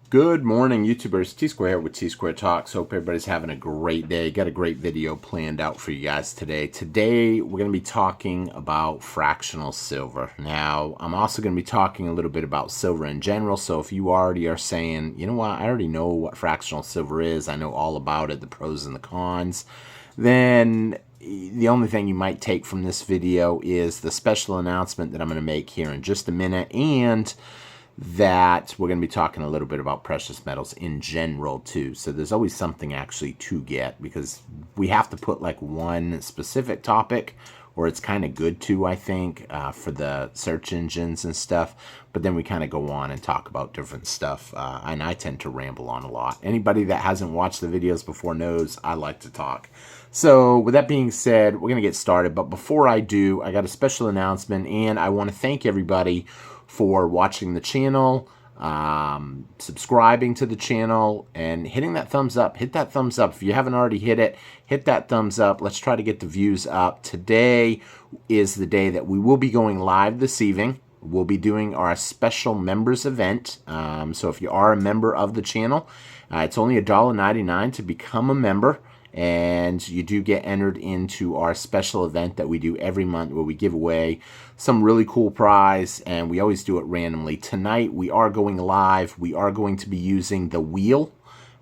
Good morning, YouTubers. T-Square here with T-Square Talks. Hope everybody's having a great day. Got a great video planned out for you guys today. Today, we're going to be talking about fractional silver. Now, I'm also going to be talking a little bit about silver in general. So if you already are saying, you know what, I already know what fractional silver is, I know all about it, the pros and the cons, then the only thing you might take from this video is the special announcement that I'm going to make here in just a minute, and that we're going to be talking a little bit about precious metals in general too. So there's always something actually to get, because we have to put like one specific topic, or it's kind of good to, I think, for the search engines and stuff. But then we kind of go on and talk about different stuff, and I tend to ramble on a lot. Anybody that hasn't watched the videos before knows I like to talk. So with that being said, we're going to get started. But before I do, I got a special announcement, and I want to thank everybody for watching the channel, subscribing to the channel, and hitting that thumbs up. Hit that thumbs up. If you haven't already hit it, hit that thumbs up. Let's try to get the views up. Today is the day that we will be going live this evening. We'll be doing our special members event. So if you are a member of the channel, it's only $1.99 to become a member. And you do get entered into our special event that we do every month, where we give away some really cool prize, and we always do it randomly. Tonight we are going live. We are going to be using the wheel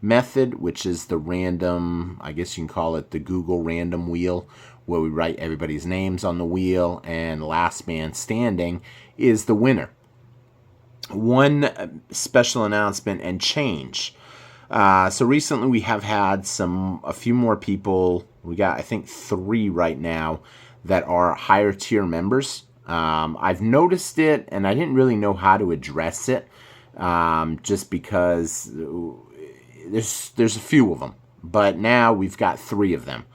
method, which is the random, I guess you can call it the Google random wheel, where we write everybody's names on the wheel, and last man standing is the winner. One special announcement and change. So recently we have had a few more people. We got, I think, 3 right now that are higher tier members. I've noticed it, and I didn't really know how to address it, just because there's a few of them. But now we've got 3 of them.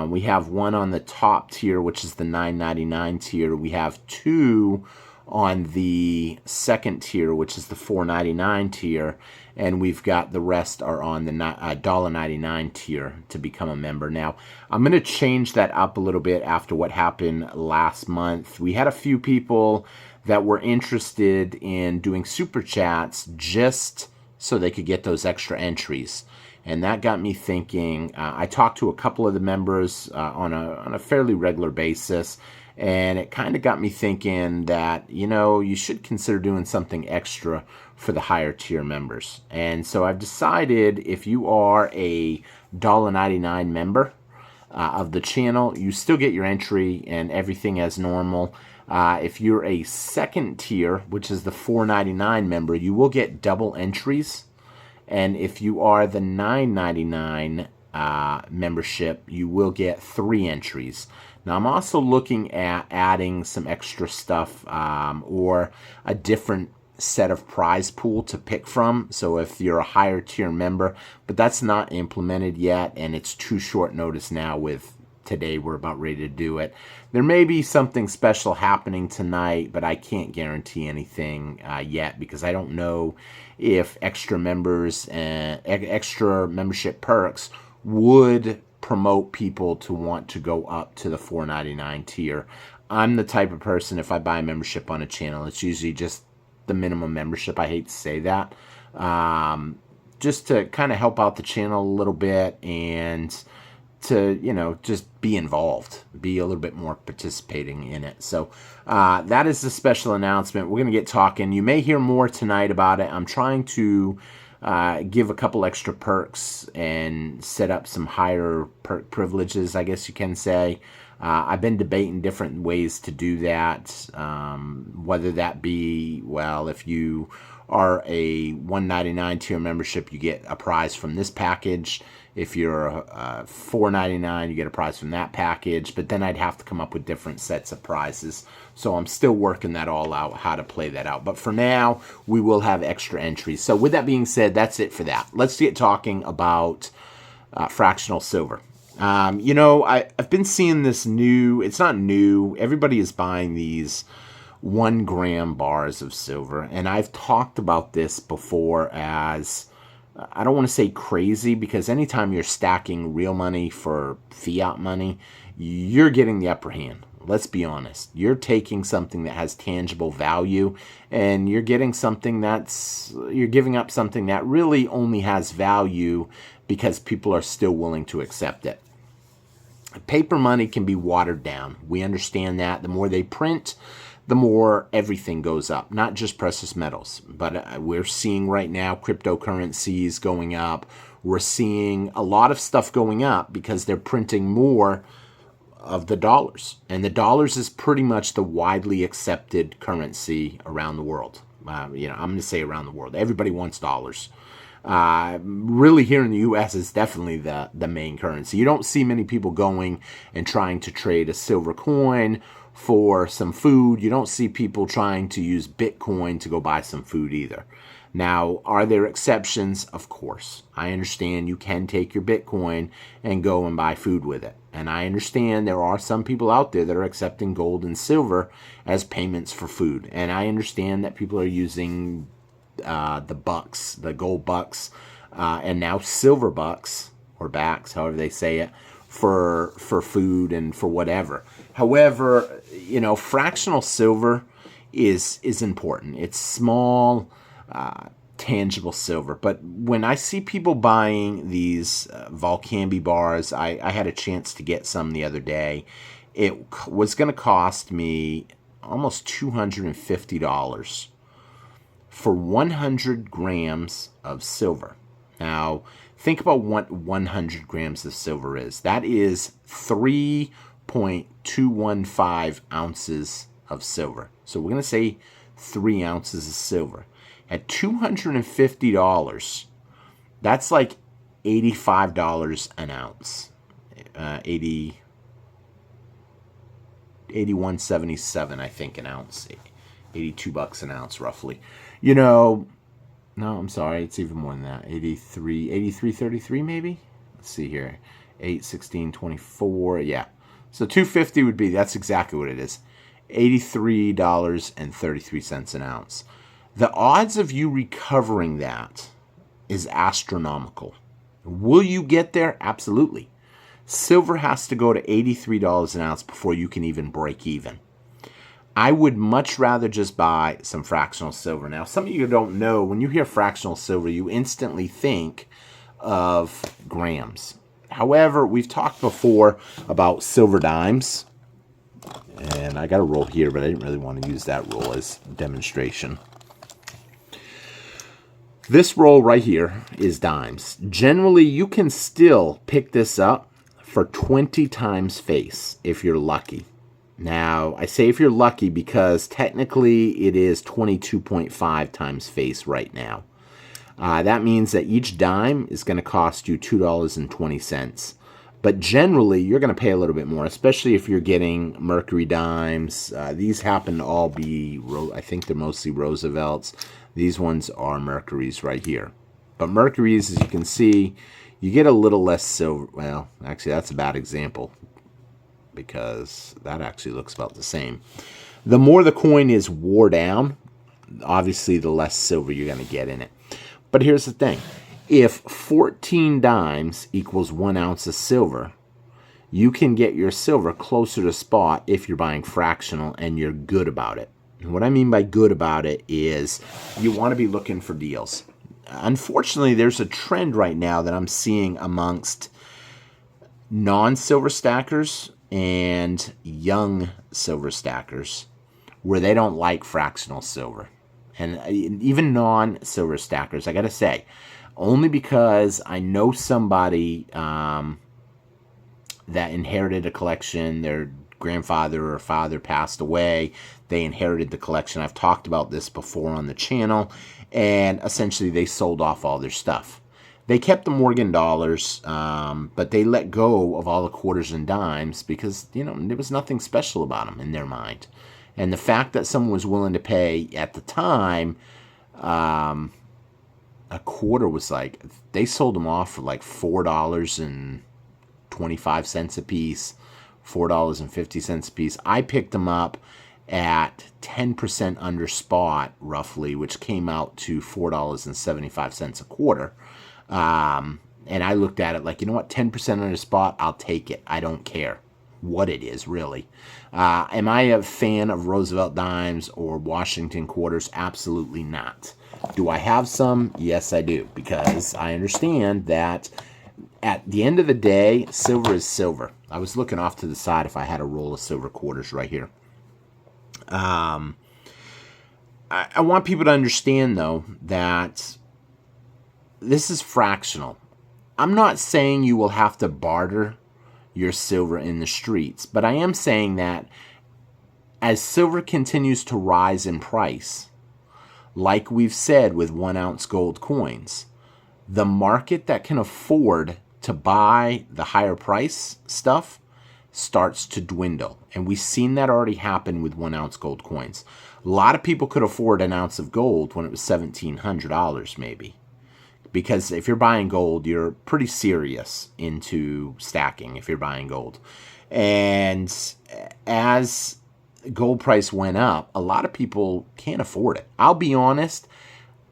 We have one on the top tier, which is the $9.99 tier. We have 2 on the second tier, which is the $4.99 tier, and we've got the rest are on the $1.99 tier to become a member. Now, I'm going to change that up a little bit after what happened last month. We had a few people that were interested in doing super chats just so they could get those extra entries. And that got me thinking. I talked to a couple of the members on a fairly regular basis, and it kind of got me thinking that, you know, you should consider doing something extra for the higher tier members. And so I've decided, if you are a $1.99 member of the channel, you still get your entry and everything as normal. If you're a second tier, which is the $4.99 member, you will get double entries. And if you are the $9.99 membership, you will get 3 entries. Now, I'm also looking at adding some extra stuff, or a different set of prize pool to pick from. So if you're a higher tier member, but that's not implemented yet, and it's too short notice now with today, we're about ready to do it. There may be something special happening tonight, but I can't guarantee anything yet, because I don't know if extra members and extra membership perks would promote people to want to go up to the $4.99 tier. I'm the type of person, if I buy a membership on a channel, it's usually just the minimum membership. I hate to say that. Just to kind of help out the channel a little bit, and to, you know, just be involved, be a little bit more participating in it. So that is the special announcement. We're going to get talking. You may hear more tonight about it. I'm trying to give a couple extra perks and set up some higher perk privileges, I guess you can say. I've been debating different ways to do that, whether that be, well, if you are a $1.99 tier membership, you get a prize from this package. If you're a $4.99, you get a prize from that package. But then I'd have to come up with different sets of prizes. So I'm still working that all out, how to play that out. But for now, we will have extra entries. So with that being said, that's it for that. Let's get talking about fractional silver. You know, I've been seeing this new, it's not new, everybody is buying these 1 gram bars of silver. And I've talked about this before as, I don't want to say crazy, because anytime you're stacking real money for fiat money, you're getting the upper hand. Let's be honest. You're taking something that has tangible value and you're giving up something that really only has value because people are still willing to accept it. Paper money can be watered down. We understand that. The more they print, the more everything goes up, not just precious metals. But we're seeing right now cryptocurrencies going up. We're seeing a lot of stuff going up because they're printing more of the dollars. And the dollars is pretty much the widely accepted currency around the world. I'm going to say around the world. Everybody wants dollars. Really here in the U.S. is definitely the main currency. You don't see many people going and trying to trade a silver coin for some food. You don't see people trying to use Bitcoin to go buy some food either. Now, are there exceptions? Of course. I understand you can take your Bitcoin and go and buy food with it. And I understand there are some people out there that are accepting gold and silver as payments for food. And I understand that people are using the bucks, the gold bucks, and now silver bucks, or backs, however they say it, for food and for whatever. However, fractional silver is important. It's small, tangible silver. But when I see people buying these Volcambi bars, I had a chance to get some the other day. It was going to cost me almost $250 for 100 grams of silver. Now, think about what 100 grams of silver is. That is 3.215 ounces of silver. So we're going to say 3 ounces of silver. At $250, that's like $85 an ounce. 81.77, I think, an ounce. $82 an ounce, roughly. No, I'm sorry, it's even more than that. 83.33 maybe? Let's see here. 8.16.24, yeah. So $250 would be, that's exactly what it is. $83.33 an ounce. The odds of you recovering that is astronomical. Will you get there? Absolutely. Silver has to go to $83 an ounce before you can even break even. I would much rather just buy some fractional silver. Now, some of you don't know, when you hear fractional silver, you instantly think of grams. However, we've talked before about silver dimes. And I got a roll here, but I didn't really want to use that roll as demonstration. This roll right here is dimes. Generally, you can still pick this up for 20 times face if you're lucky. Now, I say if you're lucky because technically it is 22.5 times face right now. That means that each dime is going to cost you $2.20. But generally, you're going to pay a little bit more, especially if you're getting Mercury dimes. These happen to all be, I think they're mostly Roosevelts. These ones are Mercuries right here. But Mercuries, as you can see, you get a little less silver. Well, actually, that's a bad example because that actually looks about the same. The more the coin is wore down, obviously the less silver you're going to get in it. But here's the thing. If 14 dimes equals 1 ounce of silver, you can get your silver closer to spot if you're buying fractional and you're good about it. And what I mean by good about it is you want to be looking for deals. Unfortunately, there's a trend right now that I'm seeing amongst non-silver stackers and young silver stackers where they don't like fractional silver. And even non-silver stackers, I got to say, only because I know somebody that inherited a collection, their grandfather or father passed away, they inherited the collection. I've talked about this before on the channel, and essentially they sold off all their stuff. They kept the Morgan dollars, but they let go of all the quarters and dimes because, there was nothing special about them in their mind. And the fact that someone was willing to pay at the time, a quarter was like, they sold them off for like $4.25 a piece, $4.50 a piece. I picked them up at 10% under spot, roughly, which came out to $4.75 a quarter. And I looked at it like, 10% under spot, I'll take it. I don't care. what it is, really. Am I a fan of Roosevelt dimes or Washington quarters? Absolutely not. Do I have some? Yes, I do, because I understand that at the end of the day, silver is silver. I was looking off to the side if I had a roll of silver quarters right here. I want people to understand, though, that this is fractional. I'm not saying you will have to barter your silver in the streets, but I am saying that as silver continues to rise in price, like we've said with 1 ounce gold coins, the market that can afford to buy the higher price stuff starts to dwindle. And we've seen that already happen with 1 ounce gold coins. A lot of people could afford an ounce of gold when it was $1,700 maybe. Because if you're buying gold, you're pretty serious into stacking if you're buying gold. And as gold price went up, a lot of people can't afford it. I'll be honest,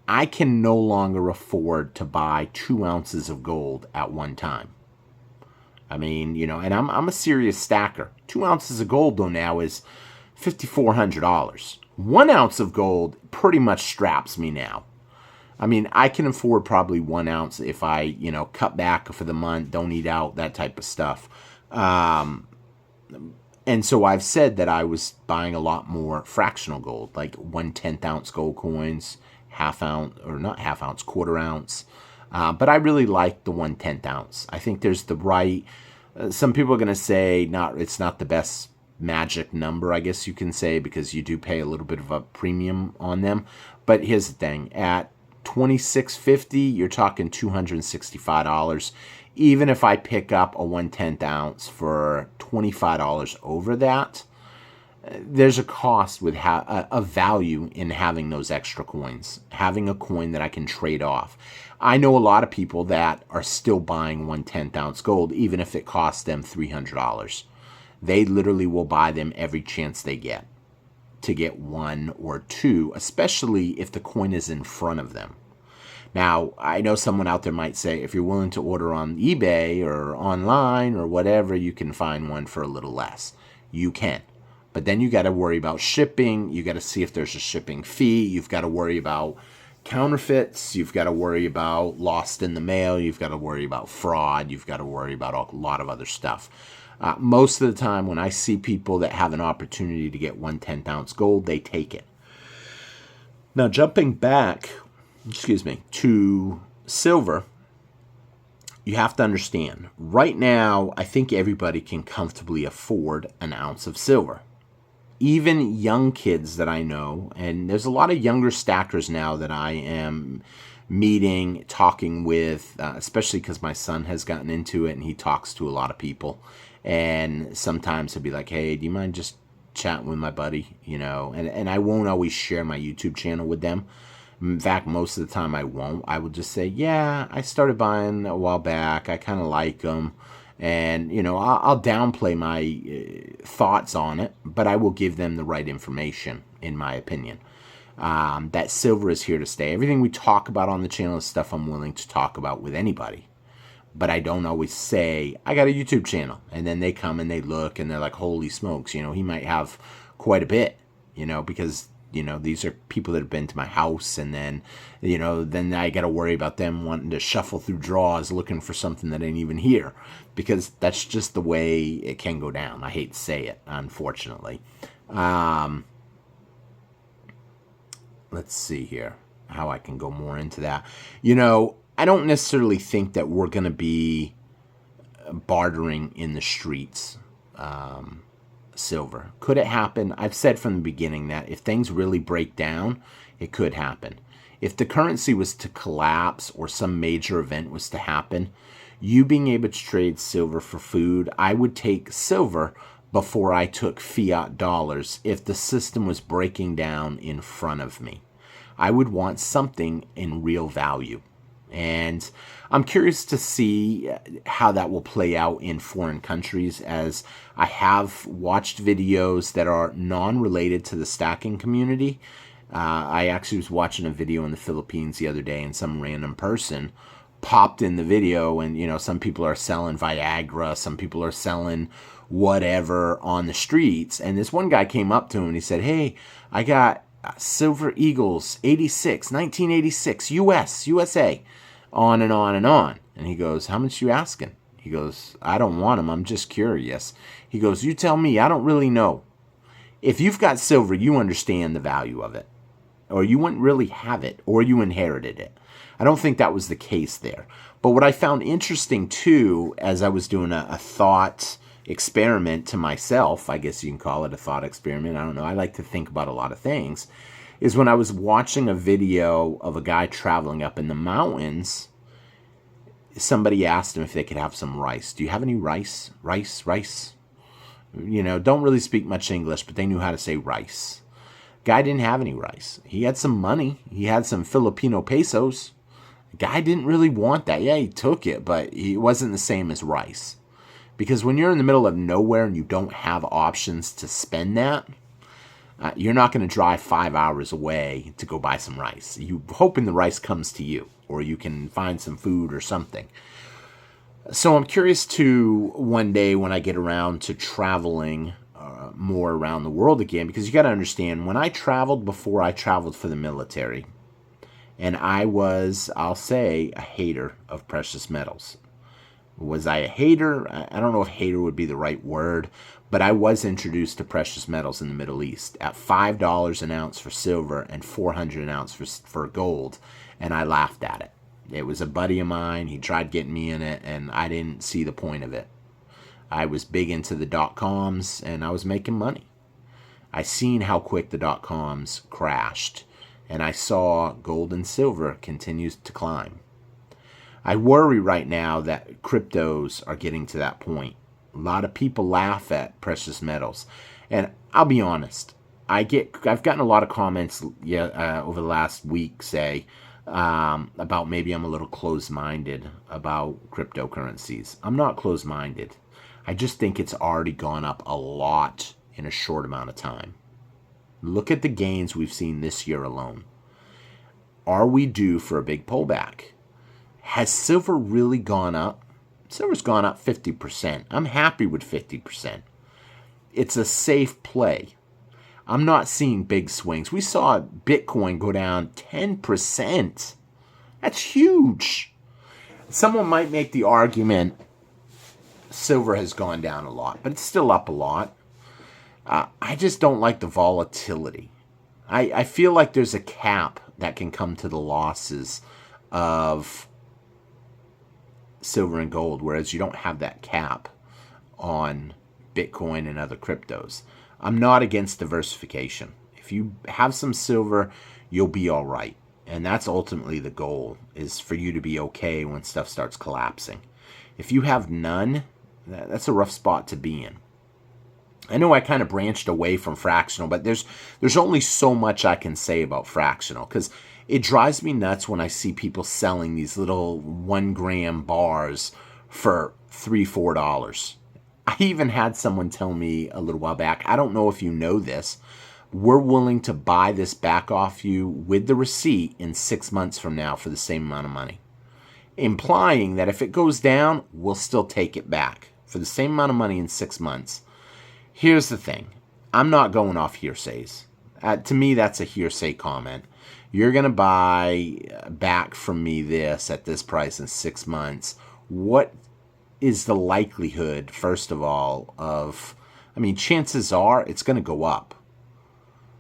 I can no longer afford to buy 2 ounces of gold at one time. I mean, and I'm a serious stacker. 2 ounces of gold, though, now is $5,400. 1 ounce of gold pretty much straps me now. I mean, I can afford probably 1 ounce if I, cut back for the month, don't eat out, that type of stuff. And so I've said that I was buying a lot more fractional gold, like 1/10 ounce gold coins, half ounce, or not half ounce, quarter ounce. But I really like the 1/10 ounce. I think there's the right, some people are going to say it's not the best magic number, I guess you can say, because you do pay a little bit of a premium on them. But here's the thing, at $26.50, you're talking $265. Even if I pick up a 1/10 ounce for $25 over that, there's a cost with a value in having those extra coins, having a coin that I can trade off. I know a lot of people that are still buying 1/10 ounce gold, even if it costs them $300. They literally will buy them every chance they get to get 1 or 2, especially if the coin is in front of them. Now, I know someone out there might say, if you're willing to order on eBay or online or whatever, you can find one for a little less. You can. But then you got to worry about shipping. You got to see if there's a shipping fee. You've got to worry about counterfeits. You've got to worry about lost in the mail. You've got to worry about fraud. You've got to worry about a lot of other stuff. Most of the time when I see people that have an opportunity to get 1/10 ounce gold, they take it. Now, jumping back, to silver, you have to understand, right now, I think everybody can comfortably afford an ounce of silver. Even young kids that I know, and there's a lot of younger stackers now that I am meeting, talking with, especially because my son has gotten into it and he talks to a lot of people. And sometimes he'll be like, hey, do you mind just chatting with my buddy? And I won't always share my YouTube channel with them. In fact, most of the time I won't. I will just say, yeah, I started buying a while back. I kind of like them. And, I'll downplay my thoughts on it, but I will give them the right information, in my opinion. That silver is here to stay. Everything we talk about on the channel is stuff I'm willing to talk about with anybody. But I don't always say, I got a YouTube channel. And then they come and they look and they're like, holy smokes, he might have quite a bit, because, these are people that have been to my house. And then, then I got to worry about them wanting to shuffle through drawers looking for something that ain't even here. Because that's just the way it can go down. I hate to say it, unfortunately. Let's see here how I can go more into that. I don't necessarily think that we're going to be bartering in the streets silver. Could it happen? I've said from the beginning that if things really break down, it could happen. If the currency was to collapse or some major event was to happen, you being able to trade silver for food, I would take silver before I took fiat dollars if the system was breaking down in front of me. I would want something in real value. And I'm curious to see how that will play out in foreign countries, as I have watched videos that are non-related to the stacking community. I actually was watching a video in the Philippines the other day, and some random person popped in the video, and some people are selling Viagra, some people are selling whatever on the streets, and this one guy came up to him and he said, "Hey, I got Silver Eagles 1986 USA, on and on and on." And he goes, "How much you asking?" He goes, "I don't want them, I'm just curious." He goes, "You tell me, I don't really know. If you've got silver, you understand the value of it, or you wouldn't really have it, or you inherited it." I don't think that was the case there. But what I found interesting too, as I was doing a thought experiment to myself, I guess you can call it a thought experiment, I don't know, I like to think about a lot of things, is when I was watching a video of a guy traveling up in the mountains, somebody asked him if they could have some rice. "Do you have any rice? Rice? Don't really speak much English, but they knew how to say rice. Guy didn't have any rice. He had some money. He had some Filipino pesos. The guy didn't really want that. Yeah, he took it, but it wasn't the same as rice. Because when you're in the middle of nowhere and you don't have options to spend that, you're not going to drive 5 hours away to go buy some rice. You're hoping the rice comes to you, or you can find some food or something. So I'm curious to one day when I get around to traveling more around the world again, because you got to understand, when I traveled before, I traveled for the military, and I was, I'll say, a hater of precious metals. Was I a hater? I don't know if hater would be the right word, but I was introduced to precious metals in the Middle East at $5 an ounce for silver and $400 an ounce for gold, and I laughed at it. It was a buddy of mine. He tried getting me in it, and I didn't see the point of it. I was big into the dot-coms, and I was making money. I seen how quick the dot-coms crashed, and I saw gold and silver continues to climb. I worry right now that cryptos are getting to that point. A lot of people laugh at precious metals, and I'll be honest. I've gotten a lot of comments over the last week, say, about maybe I'm a little closed-minded about cryptocurrencies. I'm not closed-minded. I just think it's already gone up a lot in a short amount of time. Look at the gains we've seen this year alone. Are we due for a big pullback? Has silver really gone up? Silver's gone up 50%. I'm happy with 50%. It's a safe play. I'm not seeing big swings. We saw Bitcoin go down 10%. That's huge. Someone might make the argument silver has gone down a lot, but it's still up a lot. I just don't like the volatility. I feel like there's a cap that can come to the losses of silver and gold, whereas you don't have that cap on Bitcoin and other cryptos. I'm not against diversification. If you have some silver, you'll be all right. And that's ultimately the goal, is for you to be okay when stuff starts collapsing. If you have none, that's a rough spot to be in. I know I kind of branched away from fractional, but there's only so much I can say about fractional, because it drives me nuts when I see people selling these little 1 gram bars for $3-4. I even had someone tell me a little while back, I don't know if you know this, we're willing to buy this back off you with the receipt in 6 months from now for the same amount of money. Implying that if it goes down, we'll still take it back for the same amount of money in 6 months. Here's the thing. I'm not going off hearsays. To me, that's a hearsay comment. You're going to buy back from me this at this price in 6 months. What is the likelihood, first of all, of, chances are it's going to go up.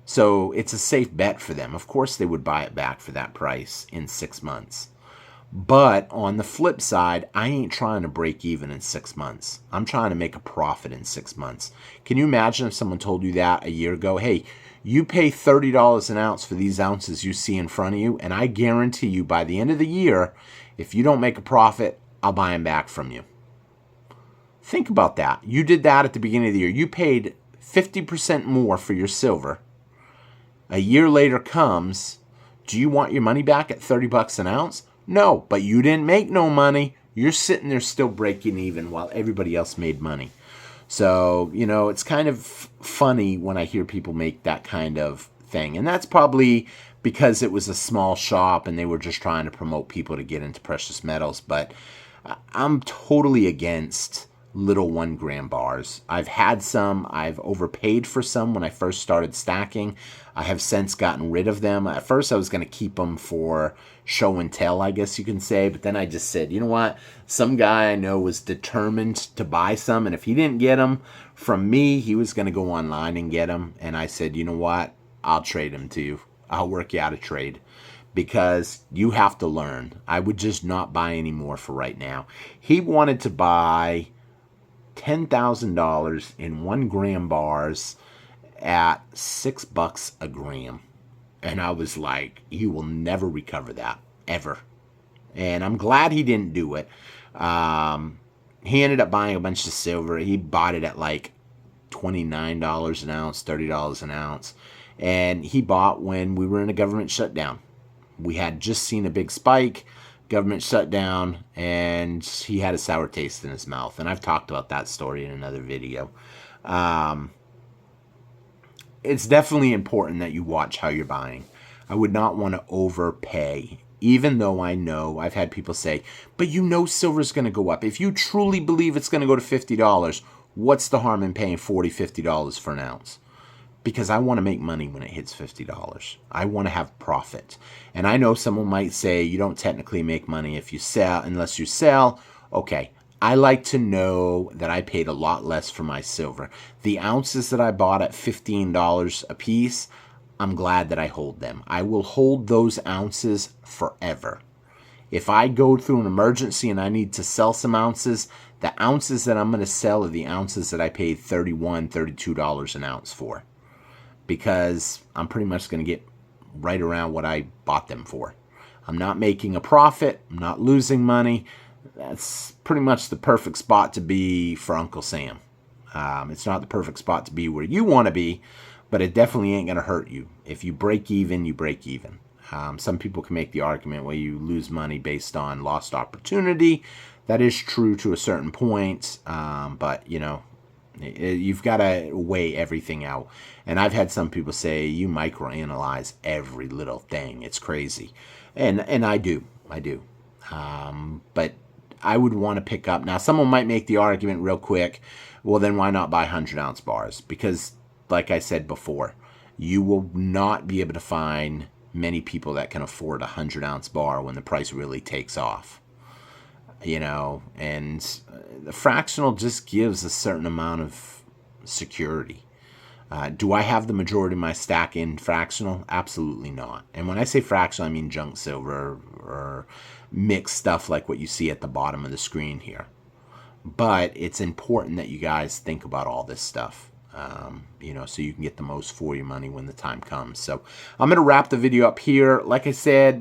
So it's a safe bet for them. Of course they would buy it back for that price in 6 months. But on the flip side, I ain't trying to break even in 6 months. I'm trying to make a profit in 6 months. Can you imagine if someone told you that a year ago? Hey, you pay $30 an ounce for these ounces you see in front of you, and I guarantee you by the end of the year, if you don't make a profit, I'll buy them back from you. Think about that. You did that at the beginning of the year. You paid 50% more for your silver. A year later comes, do you want your money back at $30 an ounce? No, but you didn't make no money. You're sitting there still breaking even while everybody else made money. So, it's kind of funny when I hear people make that kind of thing. And that's probably because it was a small shop and they were just trying to promote people to get into precious metals. But I'm totally against little 1 gram bars. I've had some. I've overpaid for some when I first started stacking. I have since gotten rid of them. At first I was going to keep them for show and tell, I guess you can say. But then I just said, you know what? Some guy I know was determined to buy some. And if he didn't get them from me, he was going to go online and get them. And I said, you know what? I'll trade them to you. I'll work you out a trade. Because you have to learn. I would just not buy any more for right now. He wanted to buy $10,000 in 1 gram bars at $6 a gram. And I was like, you will never recover that, ever. And I'm glad he didn't do it. He ended up buying a bunch of silver. He bought it at like $29 an ounce, $30 an ounce. And he bought when we were in a government shutdown. We had just seen a big spike, government shutdown, and he had a sour taste in his mouth. And I've talked about that story in another video. It's definitely important that you watch how you're buying. I would not want to overpay, even though I know I've had people say, but you know silver's going to go up. If you truly believe it's going to go to $50, what's the harm in paying $40, $50 for an ounce? Because I want to make money when it hits $50. I want to have profit. And I know someone might say you don't technically make money if you sell, unless you sell. Okay, I like to know that I paid a lot less for my silver. The ounces that I bought at $15 a piece, I'm glad that I hold them. I will hold those ounces forever. If I go through an emergency and I need to sell some ounces, the ounces that I'm going to sell are the ounces that I paid $31, $32 an ounce for. Because I'm pretty much going to get right around what I bought them for. I'm not making a profit. I'm not losing money. That's pretty much the perfect spot to be for Uncle Sam. It's not the perfect spot to be where you want to be, but it definitely ain't going to hurt you. If you break even, you break even. Some people can make the argument where you lose money based on lost opportunity. That is true to a certain point, but, you know, you've got to weigh everything out. And I've had some people say, you microanalyze every little thing. It's crazy. And I do. But I would want to pick up. Now, someone might make the argument real quick, well, then why not buy 100-ounce bars? Because, like I said before, you will not be able to find many people that can afford a 100-ounce bar when the price really takes off. You know, and the fractional just gives a certain amount of security. Do I have the majority of my stack in fractional? Absolutely not. And when I say fractional, I mean junk silver or mixed stuff like what you see at the bottom of the screen here. But it's important that you guys think about all this stuff, you know, so you can get the most for your money when the time comes. So I'm going to wrap the video up here. Like I said,